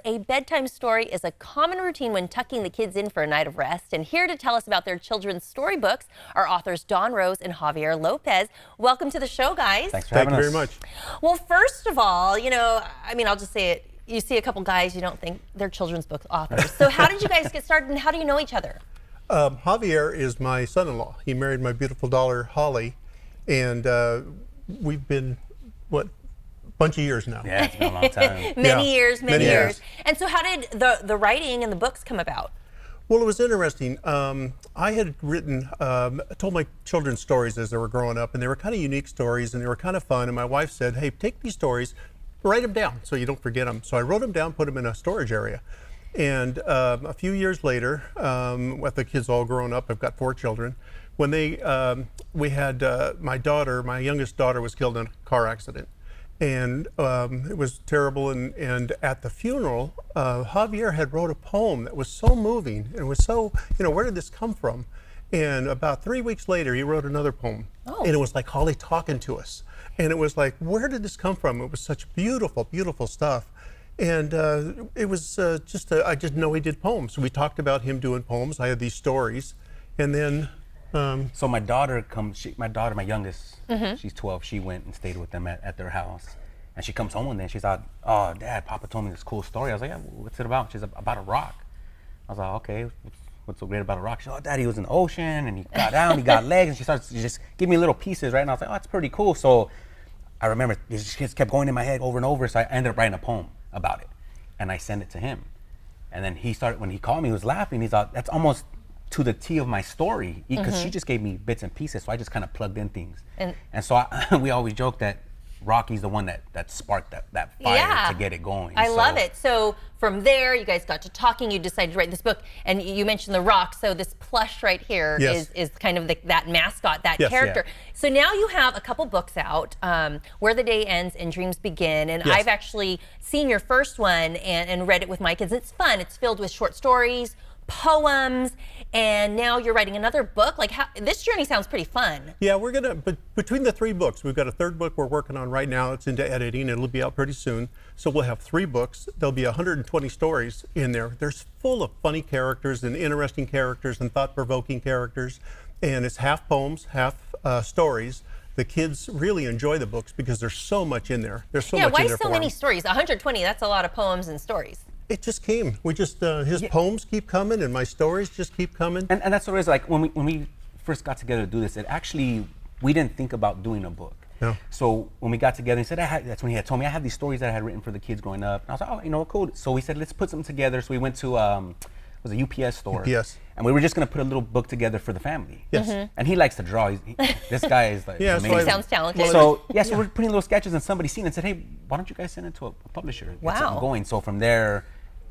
a bedtime story is a common routine when tucking the kids in for a night of rest. And here to tell us about their children's storybooks are authors Dawn Rose and Javier Lopez. Welcome to the show, guys. Thanks for having us. Thank you very much. Well, first of all, I'll just say it. You see a couple guys, you don't think they're children's book authors. So how did you guys get started and how do you know each other? Javier is my son-in-law. He married my beautiful daughter, Holly, and we've been, a bunch of years now. Yeah, it's been a long time. Many years. years. And so how did the writing and the books come about? Well, it was interesting. I had written, told my children stories as they were growing up, and they were kind of unique stories, and they were kind of fun. And my wife said, hey, take these stories, write them down so you don't forget them. So I wrote them down, put them in a storage area. And a few years later, with the kids all grown up, I've got 4 children. When we had my youngest daughter was killed in a car accident. And it was terrible. And at the funeral, Javier had wrote a poem that was so moving. And it was so, where did this come from? And about 3 weeks later, he wrote another poem. Oh. And it was like Holly talking to us. And it was like, where did this come from? It was such beautiful, beautiful stuff. And it was I just know he did poems. We talked about him doing poems. I had these stories. And then so my daughter my youngest, she's 12. She went and stayed with them at their house. And she comes home one day and she's like, oh, Dad, Papa told me this cool story. I was like, yeah, what's it about? She's about a rock. I was like, okay, what's so great about a rock? She's like, oh, Dad, he was in the ocean and he got down, he got legs. And she starts to just give me little pieces, right? And I was like, oh, that's pretty cool. So I remember it just kept going in my head over and over. So I ended up writing a poem about it. And I sent it to him. And then when he called me, he was laughing. He's like, that's almost to the T of my story, because she just gave me bits and pieces, so I just kind of plugged in things. And so we always joke that Rocky's the one that sparked that fire to get it going. I love it. So from there, you guys got to talking, you decided to write this book, and you mentioned the rock, so this plush right here is kind of that mascot, that character. Yeah. So now you have a couple books out, Where the Day Ends and Dreams Begin, and I've actually seen your first one and read it with my kids. It's fun. It's filled with short stories, poems, and now you're writing another book. Like, this journey sounds pretty fun. Yeah, but between the 3 books, we've got a 3rd book we're working on right now. It's into editing. It'll be out pretty soon. So we'll have 3 books. There'll be 120 stories in there. They're full of funny characters and interesting characters and thought-provoking characters. And it's half poems, half stories. The kids really enjoy the books because there's so much in there. There's so much in there. Yeah, why so many stories? 120, that's a lot of poems and stories. It just came. We just, his poems keep coming and my stories just keep coming. And that's what it is. Like when we first got together to do this, we didn't think about doing a book. No. So when we got together, he said, that's when he had told me I had these stories that I had written for the kids growing up. And I was like, oh, cool. So we said, let's put something together. So we went to, it was a UPS store. Yes. And we were just going to put a little book together for the family. Yes. And he likes to draw. This guy is like amazing. So he sounds talented. So we're putting little sketches and somebody seen it and said, hey, why don't you guys send it to a publisher? Wow. Get something going. So from there,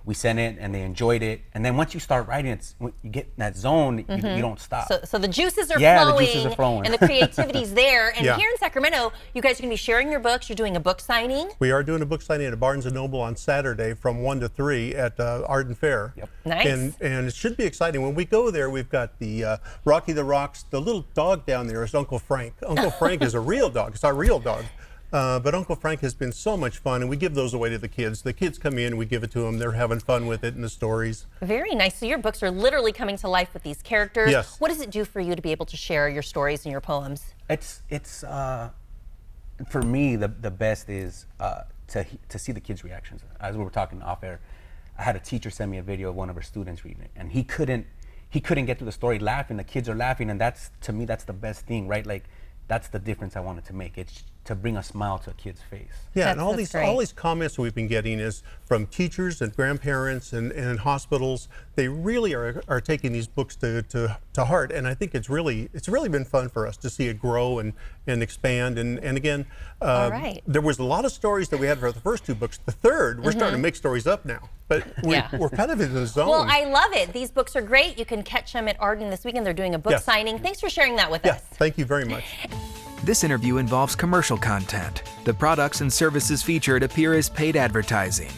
we sent it and they enjoyed it. And then once you start writing, you get in that zone, you don't stop. So the juices are flowing. Yeah, the juices are flowing. And the creativity's there. And here in Sacramento, you guys are going to be sharing your books. You're doing a book signing. We are doing a book signing at Barnes & Noble on Saturday from 1 to 3 at Arden Fair. Yep. Nice. And it should be exciting. When we go there, we've got the Rocky the Rocks. The little dog down there is Uncle Frank. Uncle Frank is a real dog. It's our real dog. But Uncle Frank has been so much fun, and we give those away to the kids. The kids come in, we give it to them. They're having fun with it and the stories. Very nice. So your books are literally coming to life with these characters. Yes. What does it do for you to be able to share your stories and your poems? It's for me, the best is to see the kids' reactions. As we were talking off air, I had a teacher send me a video of one of her students reading it, and he couldn't get through the story laughing. The kids are laughing, and to me, that's the best thing, right? Like, that's the difference I wanted to make. It's to bring a smile to a kid's face. Yeah, and all these comments we've been getting is from teachers and grandparents and hospitals. They really are taking these books to heart, and I think it's really been fun for us to see it grow and expand. And again, there was a lot of stories that we had for the first 2 books. The 3rd, we're starting to make stories up now, but we're kind of in the zone. Well, I love it. These books are great. You can catch them at Arden this weekend. They're doing a book signing. Thanks for sharing that with us. Thank you very much. This interview involves commercial content. The products and services featured appear as paid advertising.